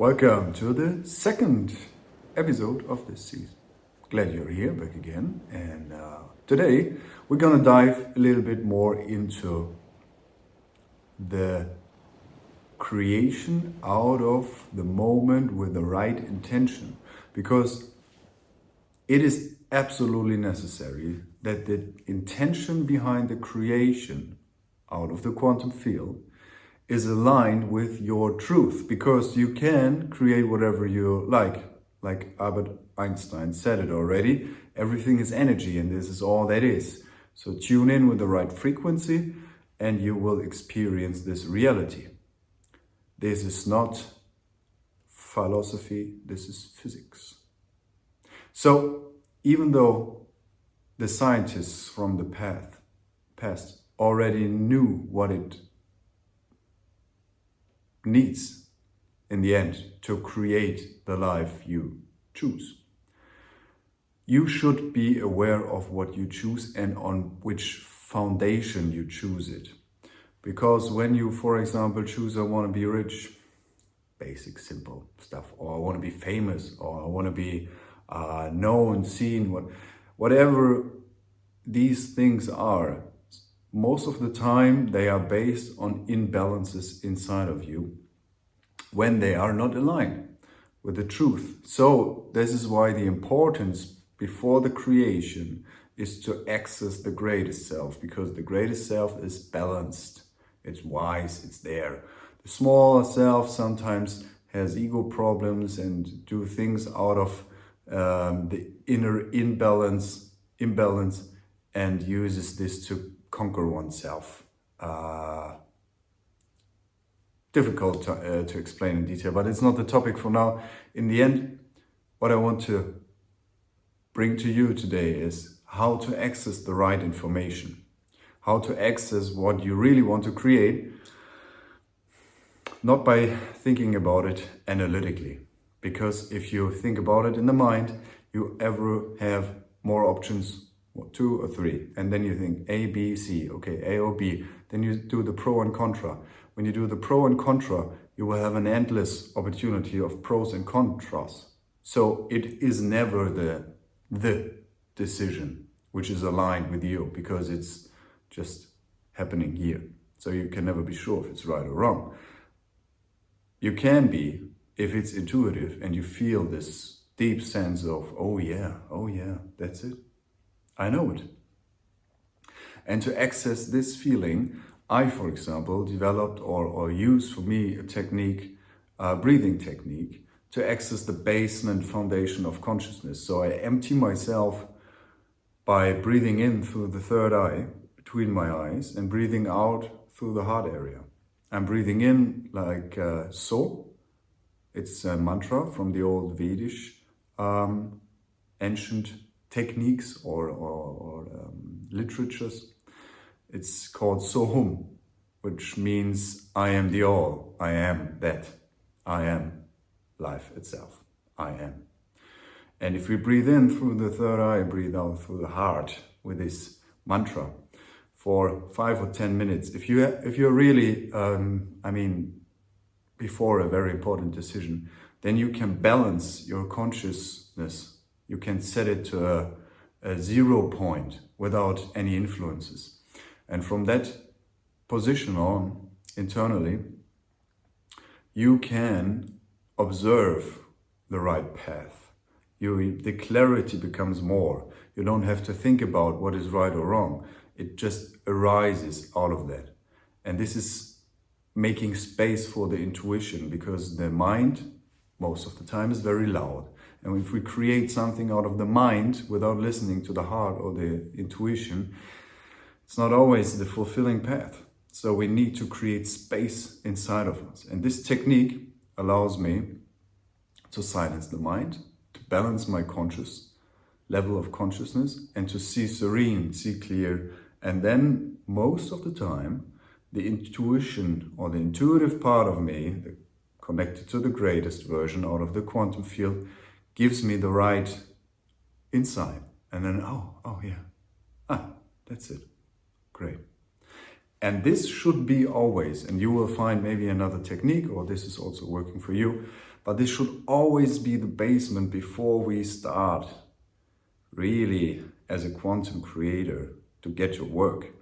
Welcome to the second episode of this season. Glad you're here, back again. And today we're gonna dive a little bit more into the creation out of the moment with the right intention, because it is absolutely necessary that the intention behind the creation out of the quantum field is aligned with your truth, because you can create whatever you like Albert Einstein said it already. Everything is energy, and this is all that is. So tune in with the right frequency and you will experience this reality. This is not philosophy, this is physics. So even though the scientists from the past already knew what it needs in the end to create the life you choose, you should be aware of what you choose and on which foundation you choose it. Because when you, for example, choose I want to be rich, basic, simple stuff, or I want to be famous, or I want to be known, seen, whatever these things are, most of the time they are based on imbalances inside of you when they are not aligned with the truth. So this is why the importance before the creation is to access the greatest self, because the greatest self is balanced, it's wise, it's there. The smaller self sometimes has ego problems and do things out of the inner imbalance and uses this to conquer oneself. Difficult to explain in detail, but it's not the topic for now. In the end, what I want to bring to you today is how to access the right information, how to access what you really want to create, not by thinking about it analytically, because if you think about it in the mind, you ever have more options, 2 or 3, and then you think A, B, C, okay, A or B, then you do the pro and contra. When you do the pro and contra, you will have an endless opportunity of pros and contras. So it is never the decision which is aligned with you, because it's just happening here. So you can never be sure if it's right or wrong. You can be if it's intuitive and you feel this deep sense of, oh yeah, that's it. I know it. And to access this feeling, I, for example, developed or used for me a technique, a breathing technique, to access the basement foundation of consciousness. So I empty myself by breathing in through the third eye, between my eyes, and breathing out through the heart area. I'm breathing in like so. It's a mantra from the old Vedic ancient techniques or literatures. It's called Sohum, which means I am the all, I am that, I am life itself, I am. And if we breathe in through the third eye, breathe out through the heart with this mantra for 5 or 10 minutes. If you're really, before a very important decision, then you can balance your consciousness. You can set it to a 0 point without any influences. And from that position on, internally, you can observe the right path. The clarity becomes more. You don't have to think about what is right or wrong. It just arises out of that. And this is making space for the intuition, because the mind, most of the time, is very loud. And if we create something out of the mind without listening to the heart or the intuition, it's not always the fulfilling path. So we need to create space inside of us. And this technique allows me to silence the mind, to balance my conscious level of consciousness, and to see serene, see clear. And then most of the time, the intuition or the intuitive part of me, connected to the greatest version out of the quantum field, gives me the right insight. And then, that's it. Great. And this should be always, and you will find maybe another technique, or this is also working for you, But this should always be the basement before we start really as a quantum creator to get your work.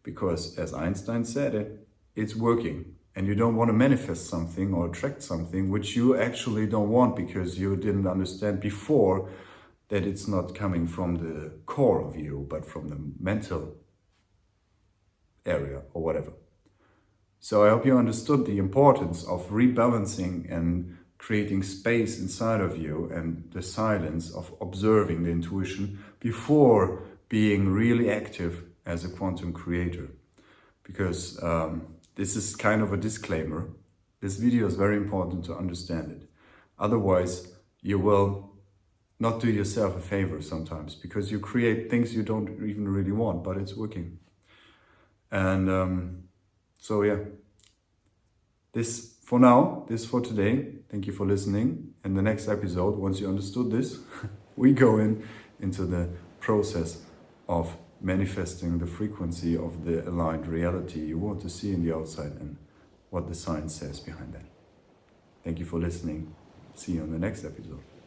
Because as Einstein said it, it's working. And you don't want to manifest something or attract something which you actually don't want because you didn't understand before that it's not coming from the core of you, but from the mental area or whatever. So I hope you understood the importance of rebalancing and creating space inside of you and the silence of observing the intuition before being really active as a quantum creator. Because this is kind of a disclaimer. This video is very important to understand it. Otherwise, you will not do yourself a favor sometimes because you create things you don't even really want, but it's working. And so yeah, this for now, this for today. Thank you for listening. In the next episode, once you understood this, we go into the process of manifesting the frequency of the aligned reality you want to see in the outside and what the science says behind that. Thank you for listening. See you on the next episode.